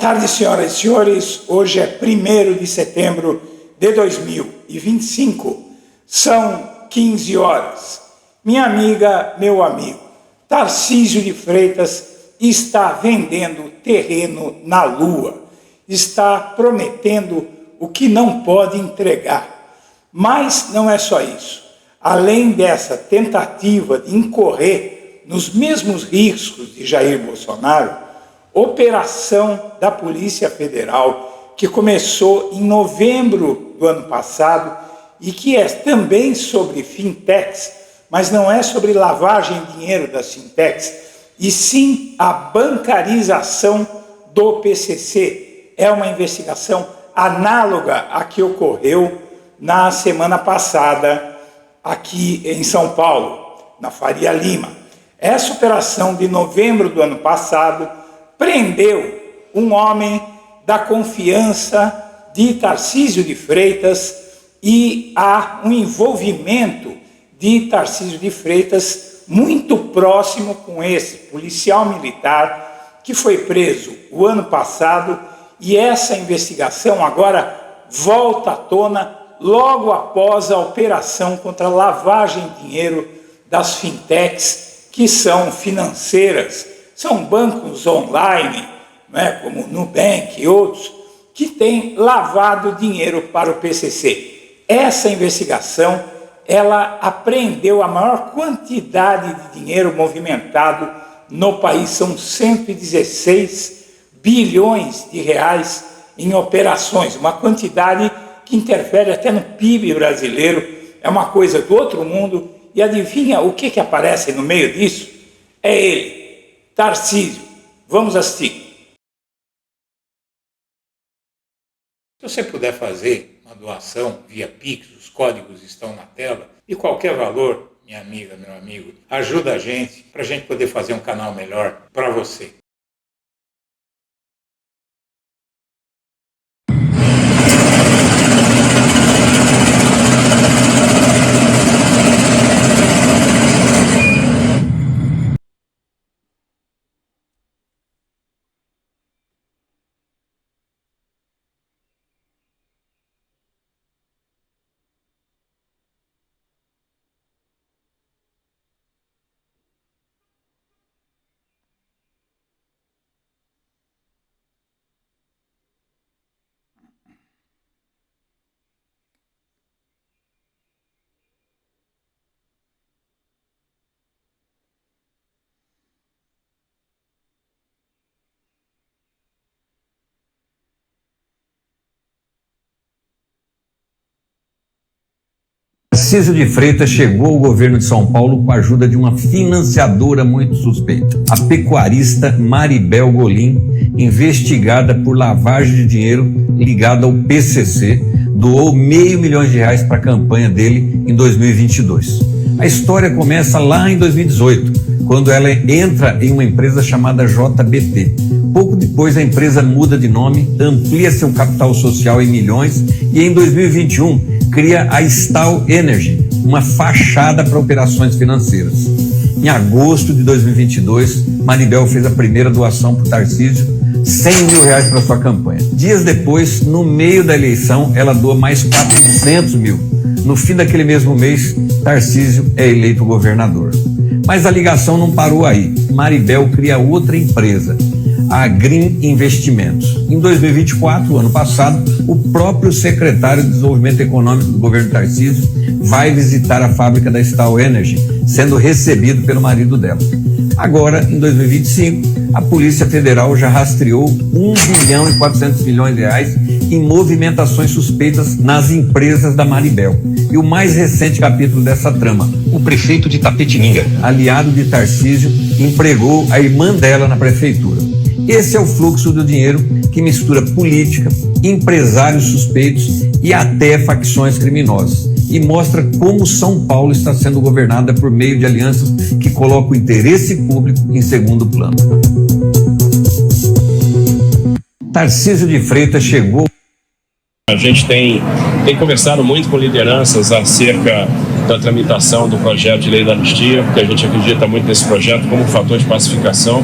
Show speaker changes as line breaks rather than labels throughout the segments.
tarde, senhoras e senhores. Hoje é 1º de setembro de 2025. São 15 horas. Minha amiga, meu amigo, Tarcísio de Freitas está vendendo terreno na Lua. Está prometendo o que não pode entregar. Mas não é só isso. Além dessa tentativa de incorrer nos mesmos riscos de Jair Bolsonaro, operação da Polícia Federal, que começou em novembro do ano passado e que é também sobre fintechs, mas não é sobre lavagem de dinheiro das fintechs, e sim a bancarização do PCC. É uma investigação análoga à que ocorreu na semana passada aqui em São Paulo, na Faria Lima. Essa operação de novembro do ano passado prendeu um homem da confiança de Tarcísio de Freitas e há um envolvimento de Tarcísio de Freitas muito próximo com esse policial militar que foi preso o ano passado, e essa investigação agora volta à tona logo após a operação contra a lavagem de dinheiro das fintechs, que são financeiras. São bancos online, né, como o Nubank e outros, que têm lavado dinheiro para o PCC. Essa investigação, ela apreendeu a maior quantidade de dinheiro movimentado no país. São 116 bilhões de reais em operações, uma quantidade que interfere até no PIB brasileiro. É uma coisa do outro mundo. E adivinha o que aparece no meio disso? É ele, Tarcísio. Vamos assistir. Se você puder fazer uma doação via Pix, os códigos estão na tela, e qualquer valor, minha amiga, meu amigo, ajuda a gente, para a gente poder fazer um canal melhor para você.
Tarcísio de Freitas chegou ao governo de São Paulo com a ajuda de uma financiadora muito suspeita, a pecuarista Maribel Golim, investigada por lavagem de dinheiro ligada ao PCC, doou R$500 mil para a campanha dele em 2022. A história começa lá em 2018, quando ela entra em uma empresa chamada JBT. Pouco depois a empresa muda de nome, amplia seu capital social em milhões e em 2021 cria a Stal Energy, uma fachada para operações financeiras. Em agosto de 2022, Maribel fez a primeira doação para o Tarcísio, R$100 mil para sua campanha. Dias depois, no meio da eleição, ela doa mais R$400 mil. No fim daquele mesmo mês, Tarcísio é eleito governador. Mas a ligação não parou aí. Maribel cria outra empresa, a Green Investimentos. Em 2024, ano passado, o próprio secretário de Desenvolvimento Econômico do governo Tarcísio vai visitar a fábrica da Stal Energy, sendo recebido pelo marido dela. Agora, em 2025, a Polícia Federal já rastreou R$1,4 bilhão em movimentações suspeitas nas empresas da Maribel. E o mais recente capítulo dessa trama, o prefeito de Tapetininga, aliado de Tarcísio, empregou a irmã dela na prefeitura. Esse é o fluxo do dinheiro que mistura política, empresários suspeitos e até facções criminosas, e mostra como São Paulo está sendo governada por meio de alianças que colocam o interesse público em segundo plano. Tarcísio de Freitas chegou.
A gente tem conversado muito com lideranças acerca da tramitação do projeto de lei da anistia, porque a gente acredita muito nesse projeto como um fator de pacificação.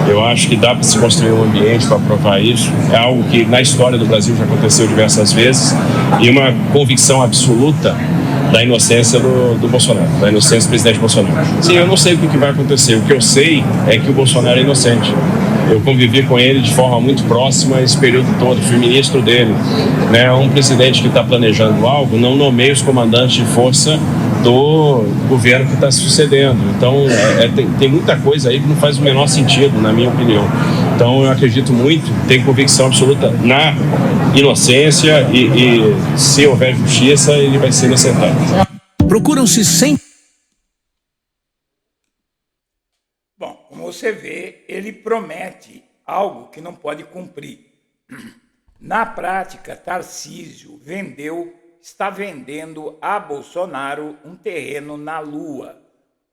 Eu acho que dá para se construir um ambiente para aprovar isso. É algo que na história do Brasil já aconteceu diversas vezes e uma convicção absoluta da inocência do Bolsonaro, da inocência do presidente Bolsonaro. Sim, eu não sei o que vai acontecer. O que eu sei é que o Bolsonaro é inocente. Eu convivi com ele de forma muito próxima esse período todo, fui ministro dele. Né? Um presidente que está planejando algo não nomeia os comandantes de força do governo que está se sucedendo. Então, tem muita coisa aí que não faz o menor sentido, na minha opinião. Então, eu acredito muito, tenho convicção absoluta na inocência e se houver justiça, ele vai ser inocentado.
Procuram-se sempre.
Bom, como você vê, ele promete algo que não pode cumprir. Na prática, Tarcísio está vendendo a Bolsonaro um terreno na Lua.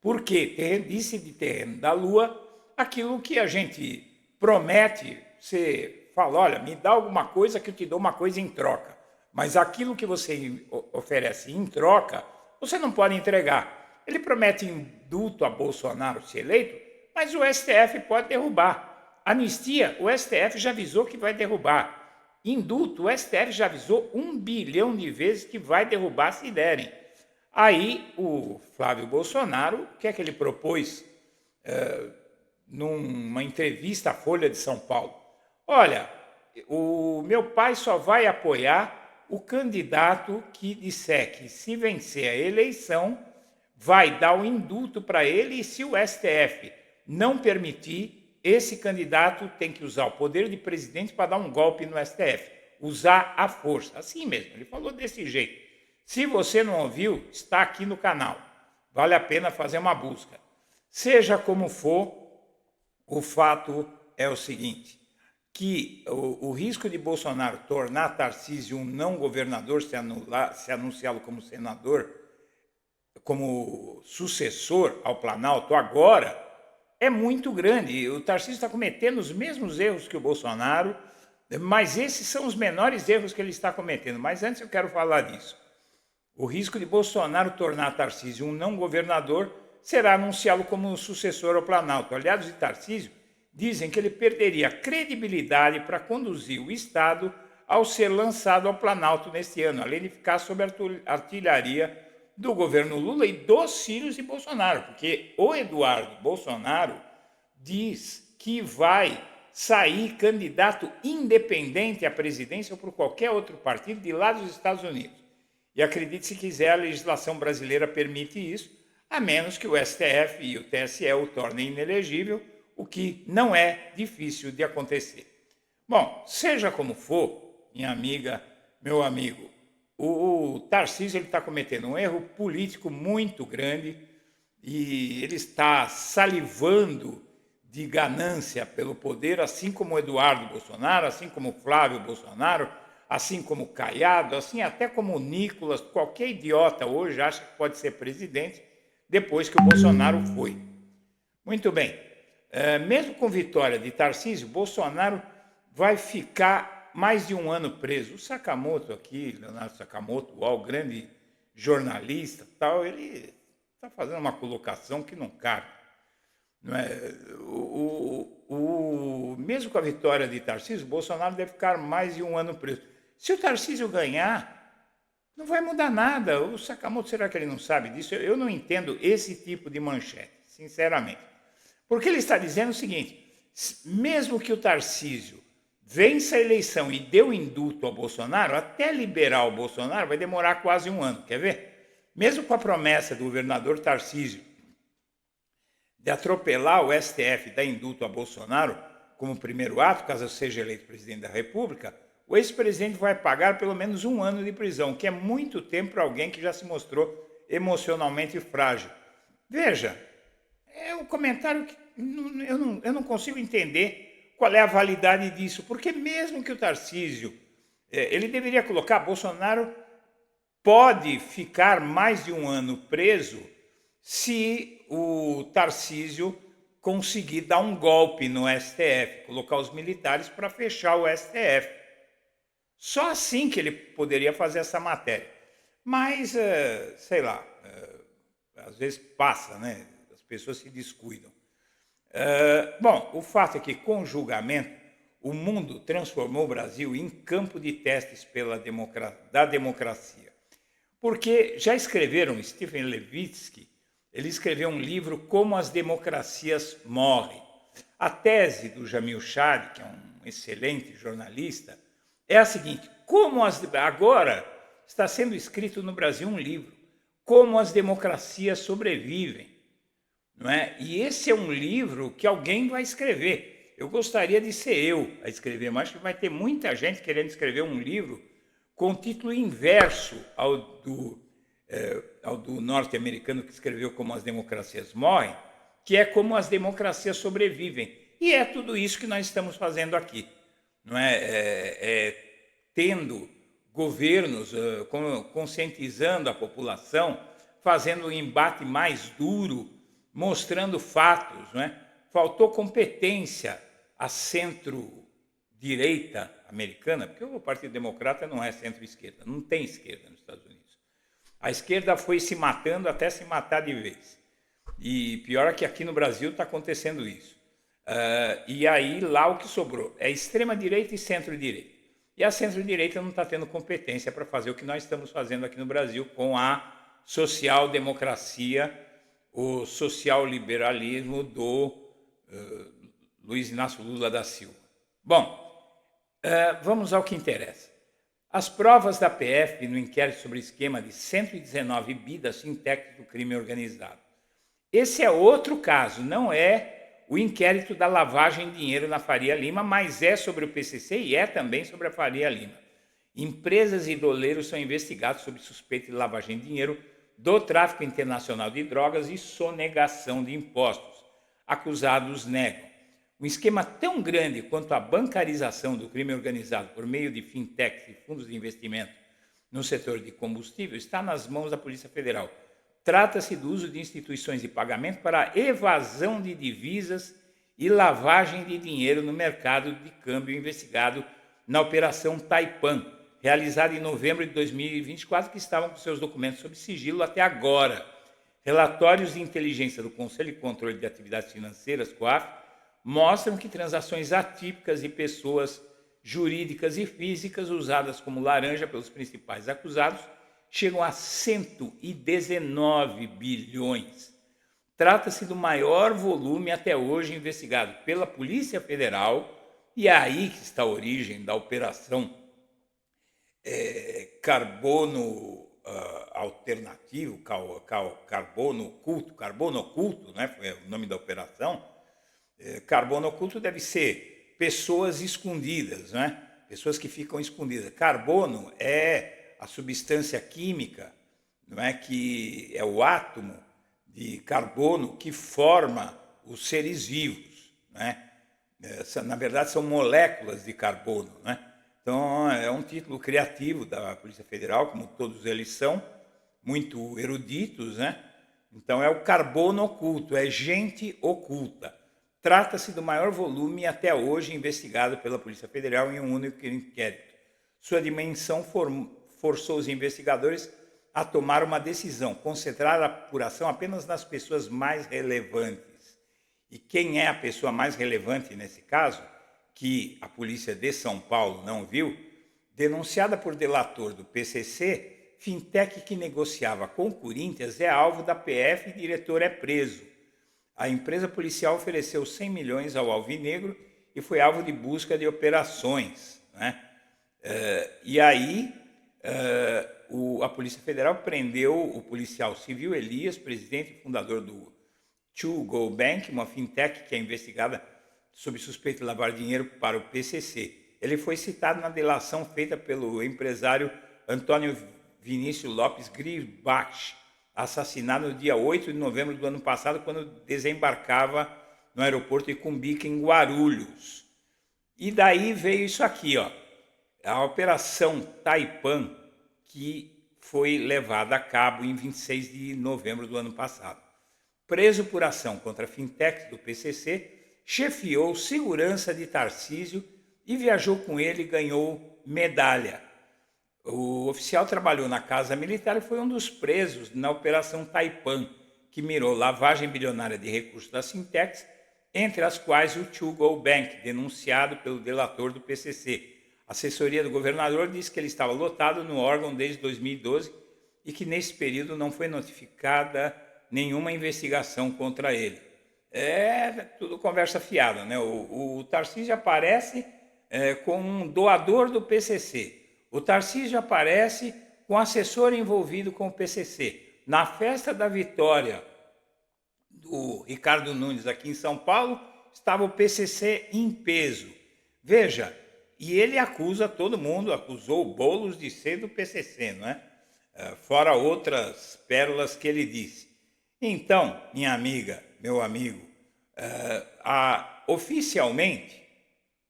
Por quê? Disse de terreno da Lua aquilo que a gente promete, você fala, olha, me dá alguma coisa que eu te dou uma coisa em troca. Mas aquilo que você oferece em troca, você não pode entregar. Ele promete indulto a Bolsonaro se eleito, mas o STF pode derrubar. Anistia, o STF já avisou que vai derrubar. Indulto, o STF já avisou 1 bilhão de vezes que vai derrubar se derem. Aí o Flávio Bolsonaro, o que é que ele propôs numa entrevista à Folha de São Paulo? Olha, o meu pai só vai apoiar o candidato que disser que se vencer a eleição vai dar o indulto para ele e se o STF não permitir, esse candidato tem que usar o poder de presidente para dar um golpe no STF, usar a força. Assim mesmo, ele falou desse jeito. Se você não ouviu, está aqui no canal. Vale a pena fazer uma busca. Seja como for, o fato é o seguinte, que o risco de Bolsonaro tornar Tarcísio um não governador, se anunciá-lo como senador, como sucessor ao Planalto agora, é muito grande. O Tarcísio está cometendo os mesmos erros que o Bolsonaro, mas esses são os menores erros que ele está cometendo. Mas antes eu quero falar disso. O risco de Bolsonaro tornar Tarcísio um não governador será anunciá-lo como sucessor ao Planalto. Aliados de Tarcísio dizem que ele perderia credibilidade para conduzir o Estado ao ser lançado ao Planalto neste ano, além de ficar sob a artilharia do governo Lula e dos filhos de Bolsonaro, porque o Eduardo Bolsonaro diz que vai sair candidato independente à presidência ou por qualquer outro partido de lá dos Estados Unidos. E acredite se quiser, a legislação brasileira permite isso, a menos que o STF e o TSE o tornem inelegível, o que não é difícil de acontecer. Bom, seja como for, minha amiga, meu amigo, o Tarcísio está cometendo um erro político muito grande e ele está salivando de ganância pelo poder, assim como o Eduardo Bolsonaro, assim como o Flávio Bolsonaro, assim como o Caiado, assim até como o Nicolas, qualquer idiota hoje acha que pode ser presidente depois que o Bolsonaro foi. Muito bem, mesmo com vitória de Tarcísio, Bolsonaro vai ficar mais de 1 ano preso. O Sakamoto aqui, Leonardo Sakamoto, o grande jornalista, tal, ele está fazendo uma colocação que não cabe. Não é? Mesmo com a vitória de Tarcísio, Bolsonaro deve ficar mais de 1 ano preso. Se o Tarcísio ganhar, não vai mudar nada. O Sakamoto, será que ele não sabe disso? Eu não entendo esse tipo de manchete, sinceramente. Porque ele está dizendo o seguinte, mesmo que o Tarcísio vença a eleição e dê o indulto ao Bolsonaro, até liberar o Bolsonaro vai demorar quase 1 ano. Quer ver? Mesmo com a promessa do governador Tarcísio de atropelar o STF e dar indulto a Bolsonaro como primeiro ato, caso seja eleito presidente da República, o ex-presidente vai pagar pelo menos 1 ano de prisão, que é muito tempo para alguém que já se mostrou emocionalmente frágil. Veja, é um comentário que eu não consigo entender qual é a validade disso, porque mesmo que o Tarcísio, ele deveria colocar, Bolsonaro pode ficar mais de 1 ano preso se o Tarcísio conseguir dar um golpe no STF, colocar os militares para fechar o STF. Só assim que ele poderia fazer essa matéria. Mas, sei lá, às vezes passa, né? As pessoas se descuidam. Bom, o fato é que, com o julgamento, o mundo transformou o Brasil em campo de testes da democracia. Porque já escreveram, Stephen Levitsky, ele escreveu um livro, Como as Democracias Morrem. A tese do Jamil Chad, que é um excelente jornalista, é a seguinte: agora está sendo escrito no Brasil um livro, Como as Democracias Sobrevivem. Não é? E esse é um livro que alguém vai escrever. Eu gostaria de ser eu a escrever, mas acho que vai ter muita gente querendo escrever um livro com título inverso ao do norte-americano que escreveu Como as Democracias Morrem, que é Como as Democracias Sobrevivem. E é tudo isso que nós estamos fazendo aqui. Não é? Tendo governos conscientizando a população, fazendo um embate mais duro, mostrando fatos. Não é? Faltou competência à centro-direita americana, porque o Partido Democrata não é centro-esquerda, não tem esquerda nos Estados Unidos. A esquerda foi se matando até se matar de vez. E pior é que aqui no Brasil está acontecendo isso. E aí lá o que sobrou é extrema-direita e centro-direita. E a centro-direita não está tendo competência para fazer o que nós estamos fazendo aqui no Brasil com a social-democracia, o social-liberalismo do Luiz Inácio Lula da Silva. Bom, vamos ao que interessa. As provas da PF no inquérito sobre o esquema de 119 bi das fintechs do crime organizado. Esse é outro caso, não é o inquérito da lavagem de dinheiro na Faria Lima, mas é sobre o PCC e é também sobre a Faria Lima. Empresas e doleiros são investigados sob suspeita de lavagem de dinheiro, do tráfico internacional de drogas e sonegação de impostos. Acusados negam. Um esquema tão grande quanto a bancarização do crime organizado por meio de fintechs e fundos de investimento no setor de combustível está nas mãos da Polícia Federal. Trata-se do uso de instituições de pagamento para evasão de divisas e lavagem de dinheiro no mercado de câmbio investigado na Operação Taipan, realizada em novembro de 2024, que estavam com seus documentos sob sigilo até agora. Relatórios de inteligência do Conselho de Controle de Atividades Financeiras, COAF, mostram que transações atípicas de pessoas jurídicas e físicas usadas como laranja pelos principais acusados chegam a 119 bilhões. Trata-se do maior volume até hoje investigado pela Polícia Federal, e é aí que está a origem da operação Carbono Alternativo, Carbono Oculto, né? Foi o nome da operação. Carbono oculto deve ser pessoas escondidas, né? Pessoas que ficam escondidas. Carbono é a substância química, não é, que é o átomo de carbono que forma os seres vivos, né? Na verdade, são moléculas de carbono, né? Então, é um título criativo da Polícia Federal, como todos eles são, muito eruditos, né? Então, é o carbono oculto, é gente oculta. Trata-se do maior volume até hoje investigado pela Polícia Federal em um único inquérito. Sua dimensão forçou os investigadores a tomar uma decisão, concentrar a apuração apenas nas pessoas mais relevantes. E quem é a pessoa mais relevante nesse caso, que a polícia de São Paulo não viu? Denunciada por delator do PCC, fintech que negociava com o Corinthians é alvo da PF e diretor é preso. A empresa policial ofereceu 100 milhões ao Alvinegro e foi alvo de busca de operações, né? E aí a Polícia Federal prendeu o policial civil Elias, presidente e fundador do 2Go Bank, uma fintech que é investigada sob suspeita de lavar dinheiro para o PCC. Ele foi citado na delação feita pelo empresário Antônio Vinícius Lopes Gribach, assassinado no dia 8 de novembro do ano passado, quando desembarcava no aeroporto de Cumbica, em Guarulhos. E daí veio isso aqui, ó, a Operação Taipan, que foi levada a cabo em 26 de novembro do ano passado. Preso por ação contra fintechs do PCC, chefiou segurança de Tarcísio e viajou com ele e ganhou medalha. O oficial trabalhou na Casa Militar e foi um dos presos na Operação Taipan, que mirou lavagem bilionária de recursos das fintechs, entre as quais o To Go Bank, denunciado pelo delator do PCC. A assessoria do governador disse que ele estava lotado no órgão desde 2012 e que nesse período não foi notificada nenhuma investigação contra ele. É tudo conversa fiada, né? O Tarcísio aparece com um doador do PCC. O Tarcísio aparece com assessor envolvido com o PCC. Na festa da vitória do Ricardo Nunes aqui em São Paulo, estava o PCC em peso. Veja, e ele acusa todo mundo, acusou o Boulos de ser do PCC, não é? Fora outras pérolas que ele disse. Então, minha amiga, meu amigo, oficialmente,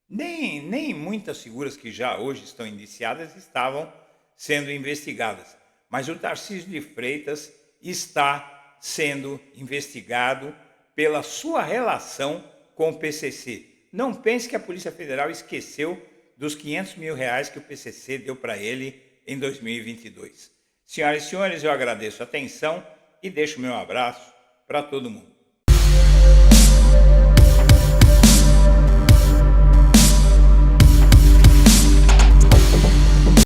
nem muitas figuras que já hoje estão indiciadas estavam sendo investigadas, mas o Tarcísio de Freitas está sendo investigado pela sua relação com o PCC. Não pense que a Polícia Federal esqueceu dos R$500 mil que o PCC deu para ele em 2022. Senhoras e senhores, eu agradeço a atenção e deixo meu abraço para todo mundo.